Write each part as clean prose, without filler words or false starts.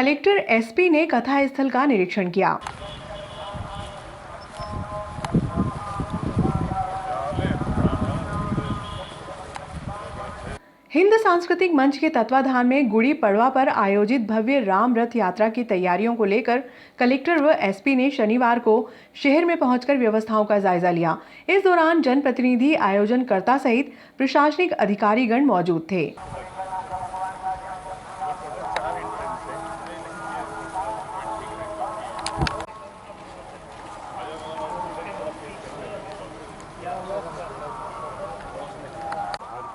Collector SP ने कथा स्थल का निरीक्षण किया। हिंद सांस्कृतिक मंच के तत्वाधान में गुड़ी पड़वा पर आयोजित भव्य राम रथ यात्रा की तैयारियों को लेकर कलेक्टर व एसपी ने शनिवार को शहर में पहुंचकर व्यवस्थाओं का जायजा लिया। इस दौरान जनप्रतिनिधि, आयोजनकर्ता सहित प्रशासनिक अधिकारीगण मौजूद थे।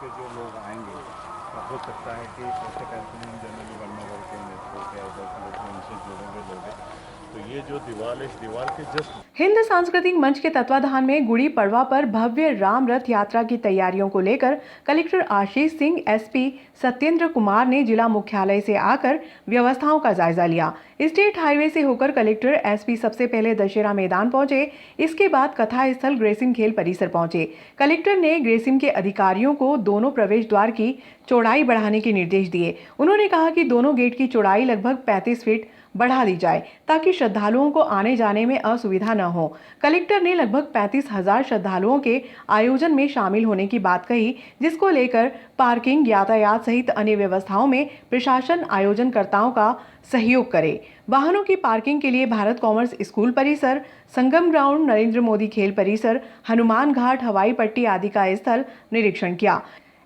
जो लोग आएंगे हो सकता है कि ऐसे कार्यक्रम जनरली वल्नरेबल के नेतृत्व के उनसे जुड़े हुए लोग हैं, तो ये जो दीवार है, इस दीवार के जस्ट हिंद सांस्कृतिक मंच के तत्वाधान में गुड़ी पड़वा पर भव्य राम रथ यात्रा की तैयारियों को लेकर कलेक्टर आशीष सिंह, एसपी सत्येंद्र कुमार ने जिला मुख्यालय से आकर व्यवस्थाओं का जायजा लिया। स्टेट हाईवे से होकर कलेक्टर एसपी सबसे पहले दशहरा मैदान पहुंचे। इसके बाद कथा स्थल ग्रेसिम खेल परिसर पहुंचे। कलेक्टर ने ग्रेसिम के अधिकारियों को दोनों प्रवेश द्वार की चौड़ाई बढ़ाने के निर्देश दिए। उन्होंने कहा कि दोनों गेट की चौड़ाई लगभग 35 फीट बढ़ा दी जाए ताकि श्रद्धालुओं को आने जाने में असुविधा न हो। कलेक्टर ने लगभग 35,000 श्रद्धालुओं के आयोजन में शामिल होने की बात कही, जिसको लेकर पार्किंग, यातायात सहित अन्य व्यवस्थाओं में प्रशासन आयोजनकर्ताओं का सहयोग करे। वाहनों की पार्किंग के लिए भारत कॉमर्स स्कूल परिसर, संगम ग्राउंड, नरेंद्र मोदी खेल परिसर, हनुमान घाट, हवाई पट्टी आदि का स्थल निरीक्षण किया।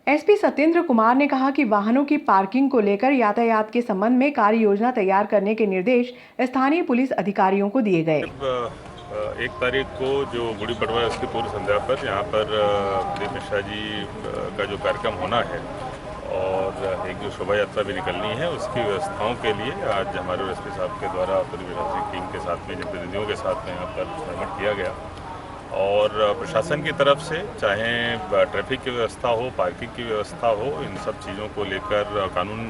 एसपी सत्येंद्र कुमार ने कहा कि वाहनों की पार्किंग को लेकर यातायात के संबंध में कार्य योजना तैयार करने के निर्देश स्थानीय पुलिस अधिकारियों को दिए गए। 1 तारीख को जो गुड़ी पड़वा है उसकी पूर्व संध्या पर यहाँ पर दिलीप मिश्रा जी का जो कार्यक्रम होना है और एक जो शोभा यात्रा भी निकलनी है, उसकी व्यवस्थाओं के लिए आज हमारे एसपी साहब के द्वारा पूरी प्रशासनिक टीम के साथ में, जनप्रतिनिधियों के साथ में यहाँ पर भ्रमण किया गया और प्रशासन की तरफ से चाहे ट्रैफिक की व्यवस्था हो, पार्किंग की व्यवस्था हो, इन सब चीज़ों को लेकर कानून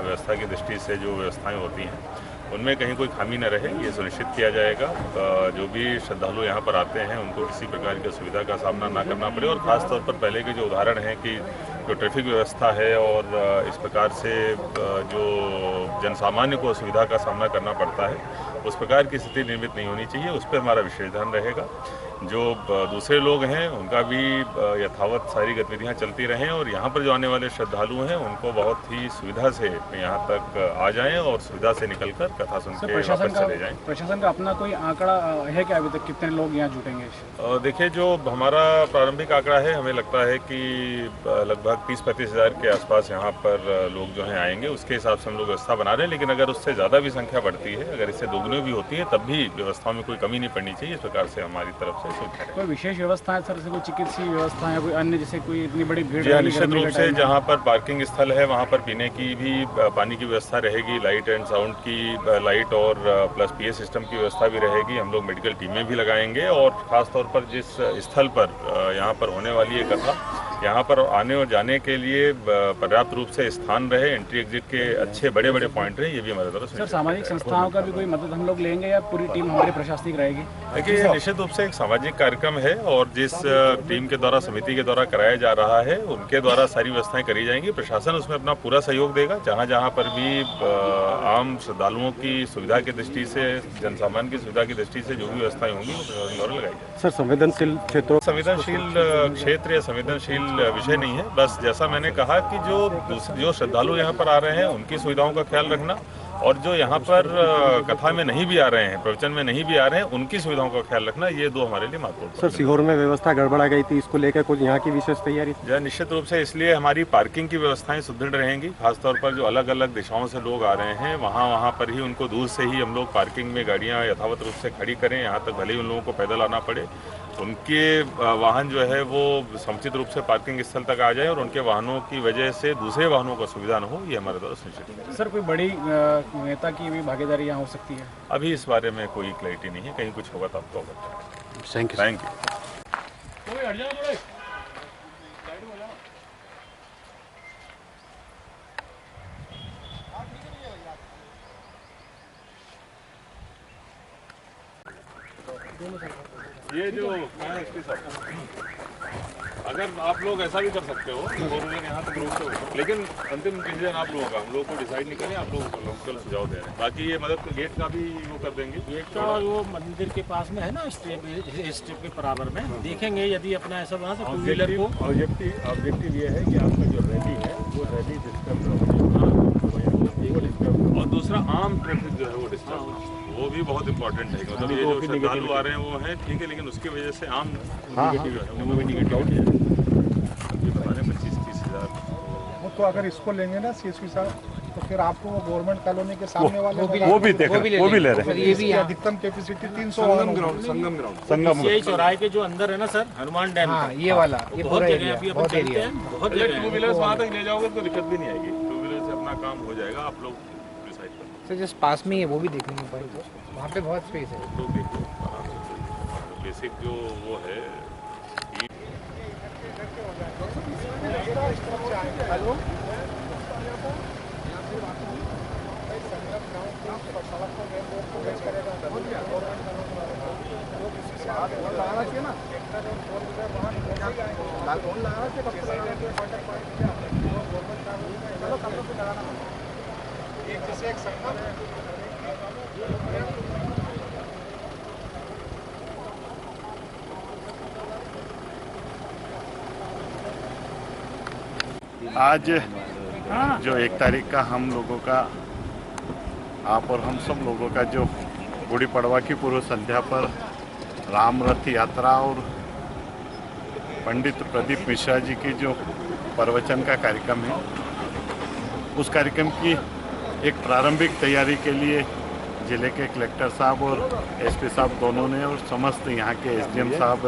व्यवस्था की दृष्टि से जो व्यवस्थाएं होती हैं उनमें कहीं कोई खामी न रहे, ये सुनिश्चित किया जाएगा। जो भी श्रद्धालु यहाँ पर आते हैं उनको किसी प्रकार की असुविधा का सामना ना करना पड़े और ख़ास तौर पर पहले के जो उदाहरण हैं कि जो ट्रैफिक व्यवस्था है और इस प्रकार से जो जनसामान्य को असुविधा का सामना करना पड़ता है, उस प्रकार की स्थिति निर्मित नहीं होनी चाहिए। उस पर हमारा विशेष ध्यान रहेगा। जो दूसरे लोग हैं उनका भी यथावत सारी गतिविधियां चलती रहें और यहाँ पर जो आने वाले श्रद्धालु हैं उनको बहुत ही सुविधा से यहाँ तक आ जाएं और सुविधा से निकलकर कथा सुन के वापस चले जाएं। प्रशासन का अपना कोई आंकड़ा है क्या अभी तक, कितने लोग यहाँ जुटेंगे? देखिए, जो हमारा प्रारंभिक आंकड़ा है, हमें लगता है कि लगभग 30-35 हज़ार के आसपास यहाँ पर लोग जो हैं आएंगे। उसके हिसाब से हम लोग व्यवस्था बना रहे हैं, लेकिन अगर उससे ज़्यादा भी संख्या बढ़ती है, अगर इससे दोगुनी भी होती है, तब भी व्यवस्थाओं में कोई कमी नहीं पड़नी चाहिए। इस प्रकार से हमारी तरफ से कोई विशेष व्यवस्था है सर, कोई चिकित्सीय व्यवस्था है, कोई अन्य, जैसे कोई इतनी बड़ी भीड़? जी, निश्चित रूप से जहाँ पर पार्किंग स्थल है वहाँ पर पीने की भी पानी की व्यवस्था रहेगी, लाइट एंड साउंड की लाइट और प्लस पीए सिस्टम की व्यवस्था भी रहेगी। हम लोग मेडिकल टीमें भी लगाएंगे और ख़ास तौर पर जिस स्थल पर यहाँ पर होने वाली है कथा, यहाँ पर आने और जाने के लिए पर्याप्त रूप से स्थान रहे, एंट्री एग्जिट के अच्छे बड़े बड़े पॉइंट रहे, ये भी हमारे तरफ से। सर, सामाजिक संस्थाओं का भी कोई मदद हम लोग लेंगे या पूरी टीम हमारी प्रशासनिक रहेगी? देखिए, निश्चित रूप से एक सामाजिक कार्यक्रम है और जिस टीम के द्वारा, समिति के द्वारा कराया जा रहा है, उनके द्वारा सारी व्यवस्थाएं करी जाएंगी। प्रशासन उसमें अपना पूरा सहयोग देगा। जहाँ जहाँ पर भी आम श्रद्धालुओं की सुविधा की दृष्टि से, जनसामान्य की सुविधा की दृष्टि से जो भी व्यवस्थाएं होंगी वो प्रशासन द्वारा लगाई जाएगी। सर, संवेदनशील क्षेत्रों, संवेदनशील क्षेत्र या संवेदनशील विषय नहीं है। बस जैसा मैंने कहा कि जो श्रद्धालु यहाँ पर आ रहे हैं उनकी सुविधाओं का ख्याल रखना और जो यहाँ पर कथा में नहीं भी आ रहे हैं, प्रवचन में नहीं भी आ रहे हैं, उनकी सुविधाओं का ख्याल रखना, ये दो हमारे लिए महत्वपूर्ण। सर, सीहोर में व्यवस्था गड़बड़ा गई थी, इसको लेकर कुछ यहाँ की विशेष तैयारी? जो निश्चित रूप से, इसलिए हमारी पार्किंग की व्यवस्थाएं सुदृढ़ रहेंगी। खासतौर पर जो अलग अलग दिशाओं से लोग आ रहे हैं वहाँ पर ही उनको दूर से ही हम लोग पार्किंग में गाड़ियाँ यथावत रूप से खड़ी करें। यहाँ तक भले ही उन लोगों को पैदल आना पड़े, उनके वाहन जो है वो समुचित रूप से पार्किंग स्थल तक आ जाए और उनके वाहनों की वजह से दूसरे वाहनों को सुविधा न हो, ये हमारे द्वारा सुनिश्चित है। सर, कोई बड़ी नेता की भी भागीदारी यहाँ हो सकती है? अभी इस बारे में कोई क्लैरिटी नहीं है, कहीं कुछ होगा तो आपको अवगत। Thank you. ये जो एसपी साहब अगर आप लोग ऐसा भी कर सकते हो 4 व्हीलर यहाँ तक रोक सकते, लेकिन अंतिम डिसीजन आप लोगों का, हम लोग को डिसाइड नहीं करें, आप लोग लोकल सुझाव दे रहे हैं। बाकी ये मदद गेट का भी वो कर देंगे, गेट का वो मंदिर के पास में है ना, स्टेप के बराबर में देखेंगे, यदि अपना ऐसा बना तो 2 व्हीलर को। ऑब्जेक्टिव ये है कि आपका जो रैली है वो रैली डिस्टर्ब और दूसरा आम ट्रैफिक जो है वो डिस्टर्ब, वो भी बहुत इंपॉर्टेंट है। मतलब ये जो श्रद्धालु आ रहे हैं वो हैं ठीक है, लेकिन उसकी वजह से आम नेगेटिव है, वो भी नेगेटिव है। ये बता रहे 25-30 हज़ार। वो तो अगर इसको लेंगे ना CSP साहब, तो फिर आपको वो गवर्नमेंट कॉलोनी के सामने वाले वो भी देख वो भी ले रहे हैं। ये भी अधिकतम कैपेसिटी 300 संगम यही चौराहे के जो अंदर है ना सर, हनुमान डैम का, ये वाला ये बहुत जगह अभी अपन चलते हैं, बहुत जगह 2 व्हीलर्स वहाँ तक ले जाओगे तो दिक्कत भी नहीं आएगी, 2 व्हीलर से अपना काम हो जाएगा। आप लोग डिसाइड करो। सर जस्ट पास में ही है, वो भी देखने को पाएंगे, वहाँ पे बहुत स्पेस है। तो देखो आराम से, बेसिक जो वो है आज जो 1 तारीख का हम लोगों का, आप और हम सब लोगों का जो गुड़ी पड़वा की पूर्व संध्या पर राम रथ यात्रा और पंडित प्रदीप मिश्रा जी की जो प्रवचन का कार्यक्रम है, उस कार्यक्रम की एक प्रारंभिक तैयारी के लिए जिले के कलेक्टर साहब और SP साहब दोनों ने और समस्त यहाँ के SDM साहब,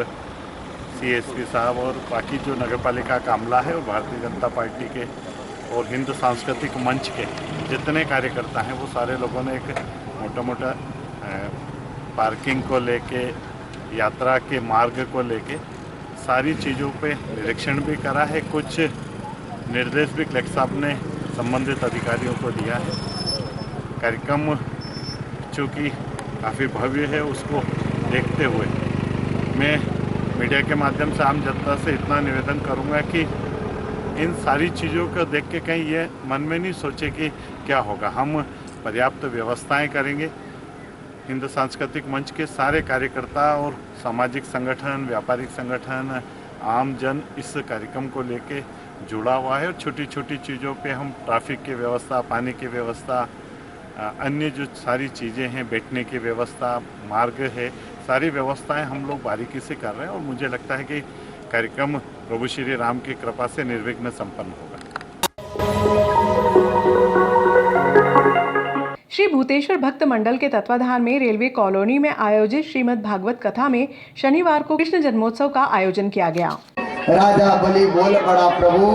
CSP साहब और बाकी जो नगर पालिका का अमला है और भारतीय जनता पार्टी के और हिंद सांस्कृतिक मंच के जितने कार्यकर्ता हैं, वो सारे लोगों ने एक मोटा पार्किंग को लेके, यात्रा के मार्ग को लेके सारी चीज़ों पे निरीक्षण भी करा है। कुछ निर्देश भी कलेक्टर साहब ने संबंधित अधिकारियों को दिया है। कार्यक्रम चूँकि काफ़ी भव्य है, उसको देखते हुए मैं मीडिया के माध्यम से आम जनता से इतना निवेदन करूंगा कि इन सारी चीज़ों को देख के कहीं ये मन में नहीं सोचे कि क्या होगा। हम पर्याप्त व्यवस्थाएं करेंगे। हिंद सांस्कृतिक मंच के सारे कार्यकर्ता और सामाजिक संगठन, व्यापारिक संगठन, आम जन इस कार्यक्रम को लेके जुड़ा हुआ है और छोटी छोटी चीज़ों पे हम ट्रैफिक की व्यवस्था, पानी की व्यवस्था, अन्य जो सारी चीज़ें हैं, बैठने की व्यवस्था, मार्ग है, सारी व्यवस्थाएं हम लोग बारीकी से कर रहे हैं और मुझे लगता है कि कार्यक्रम प्रभु श्री राम की कृपा से निर्विघ्न संपन्न होगा। श्री भूतेश्वर भक्त मंडल के तत्वाधान में रेलवे कॉलोनी में आयोजित श्रीमद् भागवत कथा में शनिवार को कृष्ण जन्मोत्सव का आयोजन किया गया। राजा बलि बोल पड़ा, प्रभु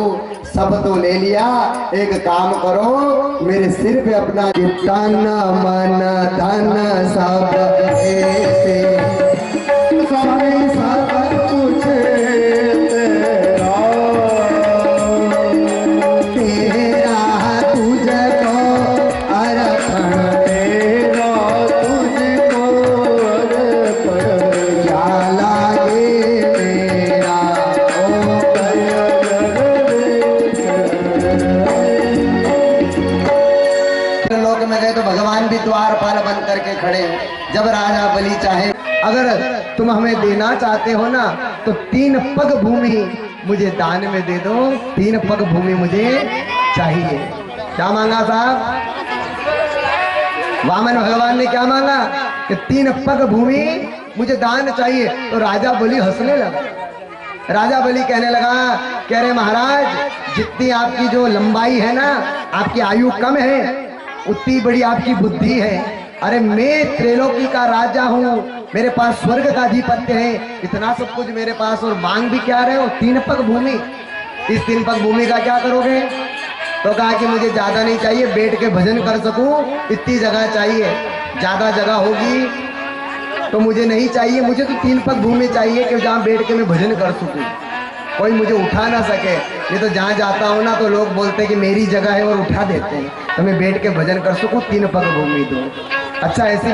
सब तो ले लिया, एक काम करो मेरे सिर पे अपना तन मन धन सब ऐसे सब कुछ तेरा तुझको अर्पण, तेरा तुझको अर्पण, क्या लागे मेरा लोक में गए तो भगवान भी द्वारपाल बन करके खड़े हैं। जब राजा बलि चाहे, अगर तुम हमें देना चाहते हो ना तो 3 पग भूमि मुझे दान में दे दो, 3 पग भूमि मुझे चाहिए। क्या मांगा साहब? वामन भगवान ने क्या मांगा कि 3 पग भूमि मुझे दान चाहिए। तो राजा बलि हंसने लगा। राजा बलि कहने लगा, कह रहे महाराज जितनी आपकी जो लंबाई है ना, आपकी आयु कम है, उतनी बड़ी आपकी बुद्धि है। अरे मैं त्रिलोकी का राजा हूँ, मेरे पास स्वर्ग का अधिपत्य है, इतना सब कुछ मेरे पास, और मांग भी क्या रहे हो? 3 पग भूमि। इस 3 पग भूमि का क्या करोगे? तो कहा कि मुझे ज्यादा नहीं चाहिए, बैठ के भजन कर सकूं इतनी जगह चाहिए। ज्यादा जगह होगी तो मुझे नहीं चाहिए, मुझे तो 3 पग भूमि चाहिए कि जहाँ बैठ के मैं भजन कर सकूं, कोई मुझे उठा ना सके। ये तो जहाँ जाता हूँ ना तो लोग बोलते हैं कि मेरी जगह है और उठा देते हैं, तो मैं बैठ के भजन कर सकूं, 3 पग भूमि दो। अच्छा ऐसी